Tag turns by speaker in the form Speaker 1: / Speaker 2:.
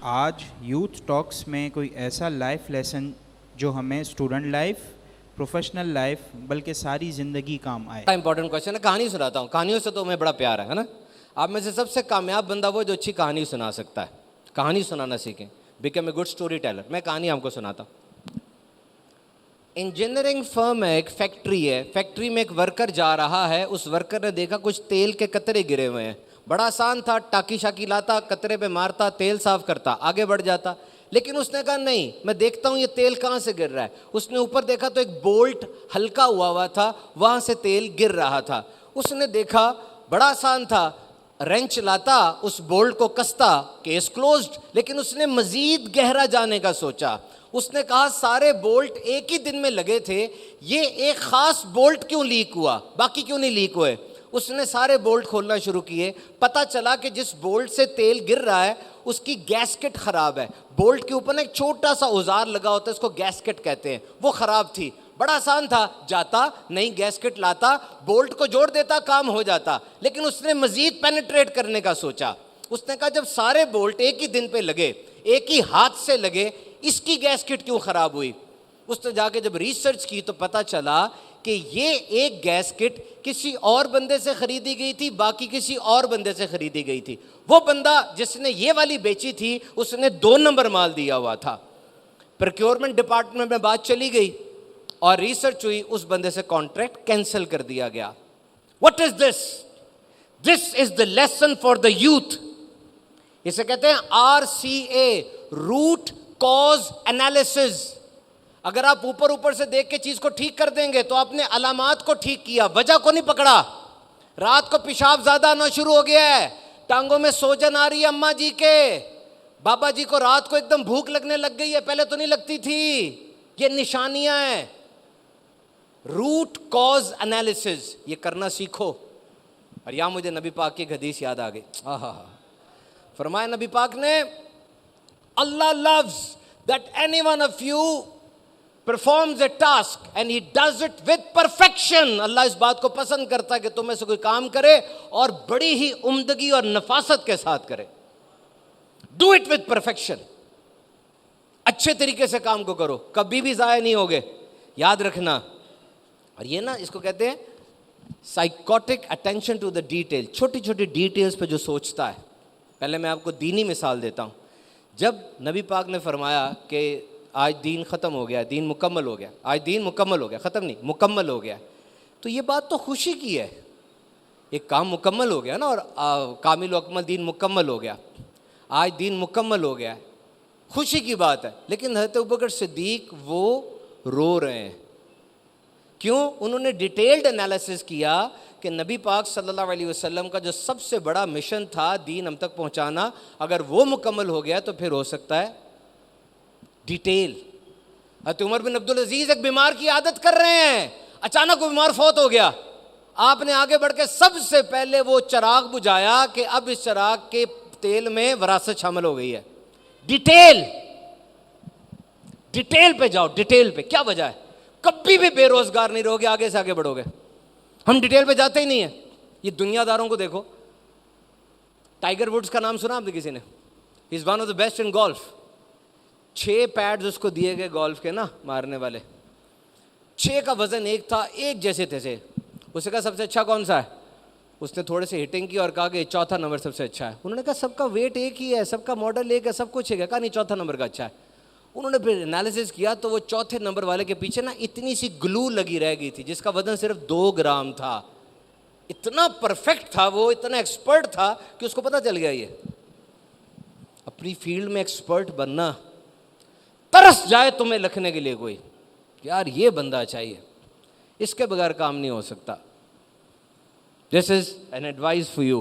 Speaker 1: आज youth talks में कोई ऐसा लाइफ लेसन जो हमें स्टूडेंट लाइफ, प्रोफेशनल लाइफ, बल्कि सारी ज़िंदगी काम आए।
Speaker 2: इंपॉर्टेंट क्वेश्चन है। कहानी सुनाता हूँ, कहानियों से तो हमें बड़ा प्यार है ना। आप में से सबसे कामयाब बंदा वो जो अच्छी कहानी सुना सकता है। कहानी सुनाना सीखें, become a good story teller. मैं कहानी आपको सुनाता हूँ। इंजीनियरिंग फर्म है, एक फैक्ट्री है। फैक्ट्री में एक वर्कर जा रहा है। उस वर्कर ने देखा कुछ तेल के कतरे गिरे हुए हैं। बड़ा आसान था, टाकी शाकी लाता, कतरे पे मारता, तेल साफ करता, आगे बढ़ जाता। लेकिन उसने कहा नहीं, मैं देखता हूँ ये तेल कहाँ से गिर रहा है। उसने ऊपर देखा तो एक बोल्ट हल्का हुआ था, वहाँ से तेल गिर रहा था। उसने देखा, बड़ा आसान था, रेंच लाता, उस बोल्ट को कसता, केस क्लोज्ड। लेकिन उसने मजीद गहरा जाने का सोचा। उसने कहा सारे बोल्ट एक ही दिन में लगे थे, ये एक खास बोल्ट क्यों लीक हुआ, बाकी क्यों नहीं लीक हुए। उसने सारे बोल्ट खोलना शुरू किए। पता चला कि जिस बोल्ट से तेल गिर रहा है उसकी गैस्केट खराब है। बोल्ट के ऊपर ना एक छोटा सा औजार लगा होता है, इसको गैस्केट कहते हैं, वो खराब थी। बड़ा आसान था, जाता, नई गैस्केट लाता, बोल्ट को जोड़ देता, काम हो जाता। लेकिन उसने मजीद पेनिट्रेट करने का सोचा। उसने कहा जब सारे बोल्ट एक ही दिन पे लगे, एक ही हाथ से लगे, इसकी गैस्केट क्यों खराब हुई। उसने जाके जब रिसर्च की तो पता चला कि ये एक गैस्केट किसी और बंदे से खरीदी गई थी, बाकी किसी और बंदे से खरीदी गई थी। वो बंदा जिसने ये वाली बेची थी उसने 2 नंबर माल दिया हुआ था। प्रोक्योरमेंट डिपार्टमेंट में बात चली गई और रिसर्च हुई, उस बंदे से कॉन्ट्रैक्ट कैंसिल कर दिया गया। What is this? This is the lesson for the youth. इसे कहते हैं RCA, रूट कॉज एनालिसिस। अगर आप ऊपर ऊपर से देख के चीज को ठीक कर देंगे तो आपने अलामात को ठीक किया, वजह को नहीं पकड़ा। रात को पेशाब ज्यादा आना शुरू हो गया है, टांगों में सोजन आ रही है अम्मा जी के, बाबा जी को रात को एकदम भूख लगने लग गई है, पहले तो नहीं लगती थी। ये निशानियां हैं। रूट कॉज एनालिसिस ये करना सीखो। और यहां मुझे नबी पाक की एक हदीस याद आ गई। फरमाया नबी पाक ने, अल्लाह loves that any one of you performs a task and he does it with perfection। अल्लाह इस बात को पसंद करता है कि तुम में से कोई काम करे और बड़ी ही उम्दगी और नफासत के साथ करे। Do it with perfection। अच्छे तरीके से काम को करो, कभी भी जाया नहीं होगे, याद रखना। और ये ना, इसको कहते हैं psychotic attention to the detail. छोटी छोटी डिटेल्स पे जो सोचता है। पहले मैं आपको दीनी मिसाल देता हूँ। जब नबी पाक ने फरमाया कि आज दीन ख़त्म हो गया, दीन मुकम्मल हो गया, आज दीन मुकम्मल हो गया, ख़त्म नहीं, मुकम्मल हो गया, तो ये बात तो खुशी की है। एक काम मुकम्मल हो गया ना, और कामिल व अकमल दीन मुकम्मल हो गया, आज दीन मुकम्मल हो गया, खुशी की बात है। लेकिन हज़रत अबू बकर सिद्दीक वो रो रहे हैं। क्यों? उन्होंने डिटेल्ड एनालिसिस किया कि नबी पाक सल्लल्लाहु अलैहि वसल्लम का जो सबसे बड़ा मिशन था दीन हम तक पहुंचाना, अगर वो मुकम्मल हो गया तो फिर हो सकता है डिटेल। हज़रत उमर बिन अब्दुल अजीज एक बीमार की आदत कर रहे हैं, अचानक वो बीमार फौत हो गया। आपने आगे बढ़ के सबसे पहले वो चिराग बुझाया कि अब इस चिराग के तेल में विरासत शामिल हो गई है। डिटेल, डिटेल पे जाओ, डिटेल पे। क्या वजह है? कभी भी बेरोजगार नहीं रहोगे, आगे से आगे बढ़ोगे। हम डिटेल पे जाते ही नहीं है। ये दुनियादारों को देखो। टाइगर वुड्स का नाम सुना आपने किसी ने? He is one of the best in golf. 6 pads उसको दिए गए गोल्फ के ना, मारने वाले। 6 का वजन एक था, एक जैसे थे। उसने कहा सबसे अच्छा कौन सा है? उसने थोड़े से हिटिंग की और कहा कि चौथा नंबर सबसे अच्छा है। उन्होंने कहा सबका वेट एक ही है, सबका मॉडल एक है, सब कुछ एक है। कहा नहीं, चौथा नंबर का अच्छा है। उन्होंने फिर एनालिसिस किया तो वो चौथे नंबर वाले के पीछे ना इतनी सी ग्लू लगी रह गई थी जिसका वजन सिर्फ 2 ग्राम था। इतना परफेक्ट था वो, इतना एक्सपर्ट था कि उसको पता चल गया ये। अपनी फील्ड में एक्सपर्ट बनना, तरस जाए तुम्हें लिखने के लिए कोई, यार ये बंदा चाहिए, इसके बगैर काम नहीं हो सकता। This is an advice for you.